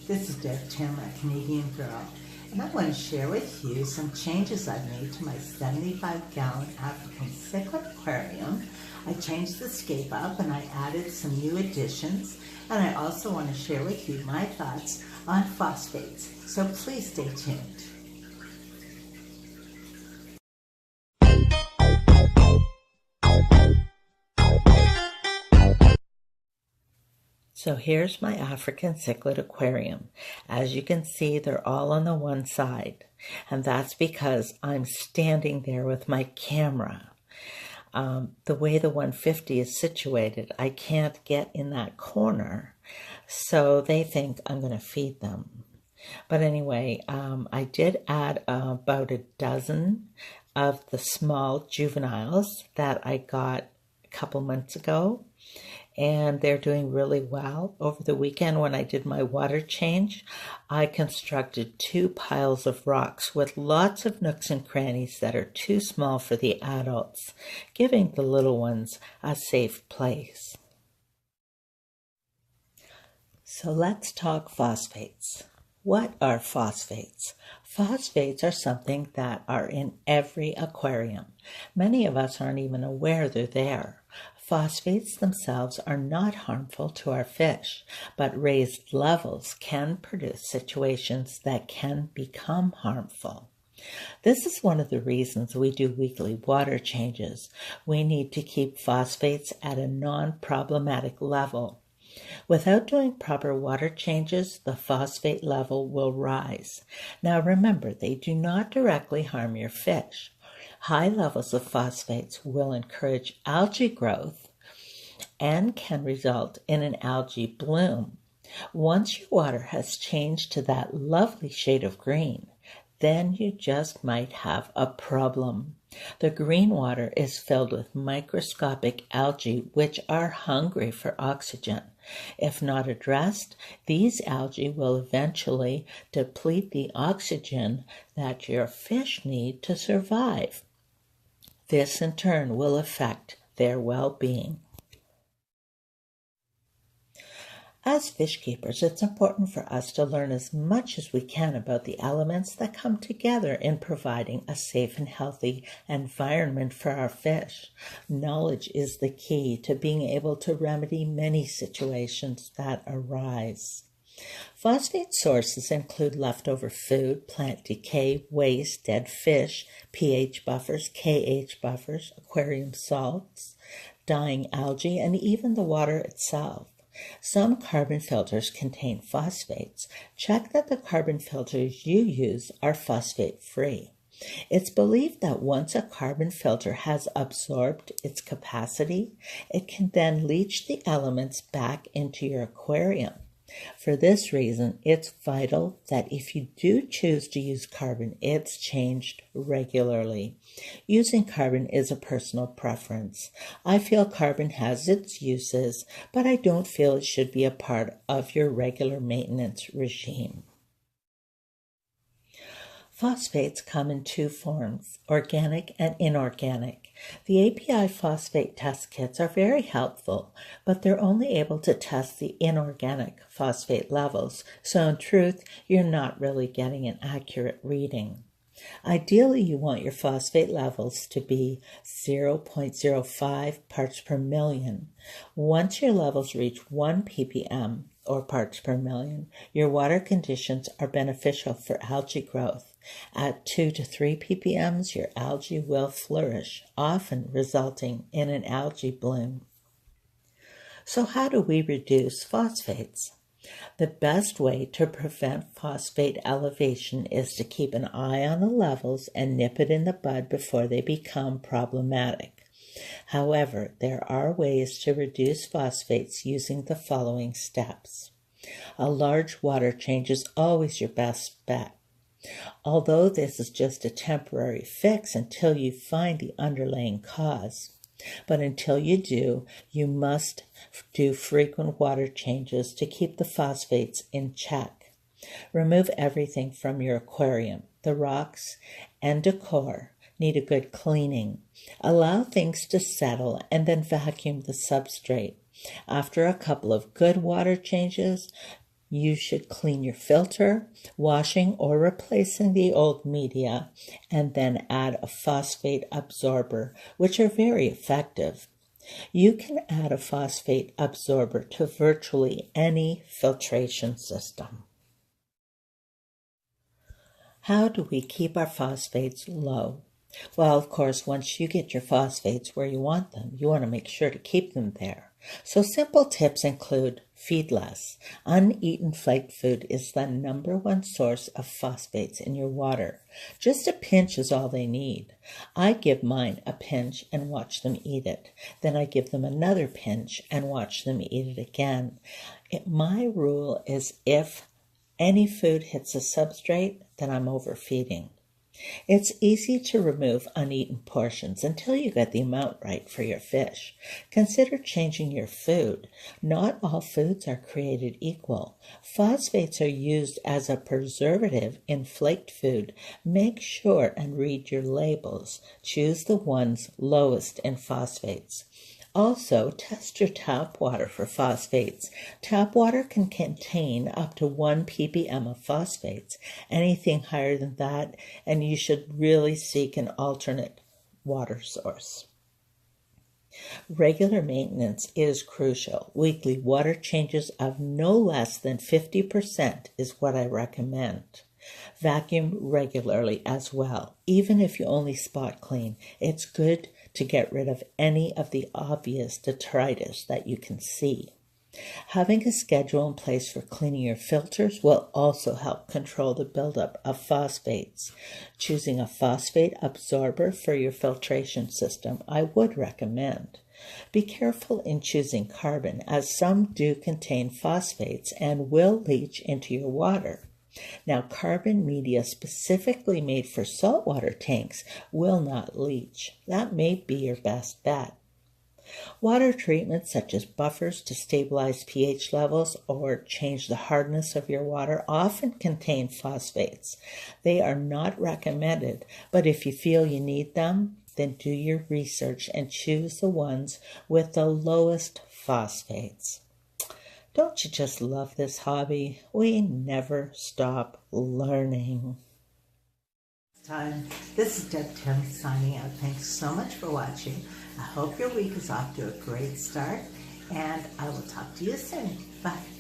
This is Deb Tim, a Canadian girl, and I want to share with you some changes I've made to my 75-gallon African cichlid aquarium. I changed the scape up and I added some new additions, and I also want to share with you my thoughts on phosphates, so please stay tuned. So here's my African cichlid aquarium. As you can see, they're all on the one side, and that's because I'm standing there with my camera. The way the 150 is situated, I can't get in that corner, so they think I'm going to feed them. But anyway, I did add about a dozen of the small juveniles that I got a couple months ago, and they're doing really well. Over the weekend when I did my water change, I constructed 2 piles of rocks with lots of nooks and crannies that are too small for the adults, giving the little ones a safe place. So let's talk phosphates. What are phosphates? Phosphates are something that are in every aquarium. Many of us aren't even aware they're there. Phosphates themselves are not harmful to our fish, but raised levels can produce situations that can become harmful. This is one of the reasons we do weekly water changes. We need to keep phosphates at a non-problematic level. Without doing proper water changes, the phosphate level will rise. Now remember, they do not directly harm your fish. High levels of phosphates will encourage algae growth and can result in an algae bloom. Once your water has changed to that lovely shade of green, then you just might have a problem. The green water is filled with microscopic algae which are hungry for oxygen. If not addressed, these algae will eventually deplete the oxygen that your fish need to survive. This in turn will affect their well-being. As fish keepers, it's important for us to learn as much as we can about the elements that come together in providing a safe and healthy environment for our fish. Knowledge is the key to being able to remedy many situations that arise. Phosphate sources include leftover food, plant decay, waste, dead fish, pH buffers, KH buffers, aquarium salts, dying algae, and even the water itself. Some carbon filters contain phosphates. Check that the carbon filters you use are phosphate-free. It's believed that once a carbon filter has absorbed its capacity, it can then leach the elements back into your aquarium. For this reason, it's vital that if you do choose to use carbon, it's changed regularly. Using carbon is a personal preference. I feel carbon has its uses, but I don't feel it should be a part of your regular maintenance regime. Phosphates come in 2 forms, organic and inorganic. The API phosphate test kits are very helpful, but they're only able to test the inorganic phosphate levels, so in truth, you're not really getting an accurate reading. Ideally, you want your phosphate levels to be 0.05 parts per million. Once your levels reach 1 ppm, or parts per million, your water conditions are beneficial for algae growth. At 2 to 3 ppms, your algae will flourish, often resulting in an algae bloom. So how do we reduce phosphates? The best way to prevent phosphate elevation is to keep an eye on the levels and nip it in the bud before they become problematic. However, there are ways to reduce phosphates using the following steps. A large water change is always your best bet. Although this is just a temporary fix until you find the underlying cause. But until you do, you must do frequent water changes to keep the phosphates in check. Remove everything from your aquarium. The rocks and decor need a good cleaning. Allow things to settle and then vacuum the substrate. After a couple of good water changes, You should clean your filter, washing or replacing the old media, and then add a phosphate absorber, which are very effective. You can add a phosphate absorber to virtually any filtration system. How do we keep our phosphates low? Well, of course, once you get your phosphates where you want them, you want to make sure to keep them there. So simple tips include feed less. Uneaten flaked food is the #1 source of phosphates in your water. Just a pinch is all they need. I give mine a pinch and watch them eat it. Then I give them another pinch and watch them eat it again. My rule is if any food hits a substrate, then I'm overfeeding. It's easy to remove uneaten portions until you get the amount right for your fish. Consider changing your food. Not all foods are created equal. Phosphates are used as a preservative in flaked food. Make sure and read your labels. Choose the ones lowest in phosphates. Also, test your tap water for phosphates. Tap water can contain up to 1 ppm of phosphates. Anything higher than that, and you should really seek an alternate water source. Regular maintenance is crucial. Weekly water changes of no less than 50% is what I recommend. Vacuum regularly as well. Even if you only spot clean, it's good to get rid of any of the obvious detritus that you can see. Having a schedule in place for cleaning your filters will also help control the buildup of phosphates. Choosing a phosphate absorber for your filtration system, I would recommend. Be careful in choosing carbon, as some do contain phosphates and will leach into your water. Now, carbon media specifically made for saltwater tanks will not leach. That may be your best bet. Water treatments such as buffers to stabilize pH levels or change the hardness of your water often contain phosphates. They are not recommended, but if you feel you need them, then do your research and choose the ones with the lowest phosphates. Don't you just love this hobby? We never stop learning. This is Deb Tim signing out. Thanks so much for watching. I hope your week is off to a great start, and I will talk to you soon. Bye.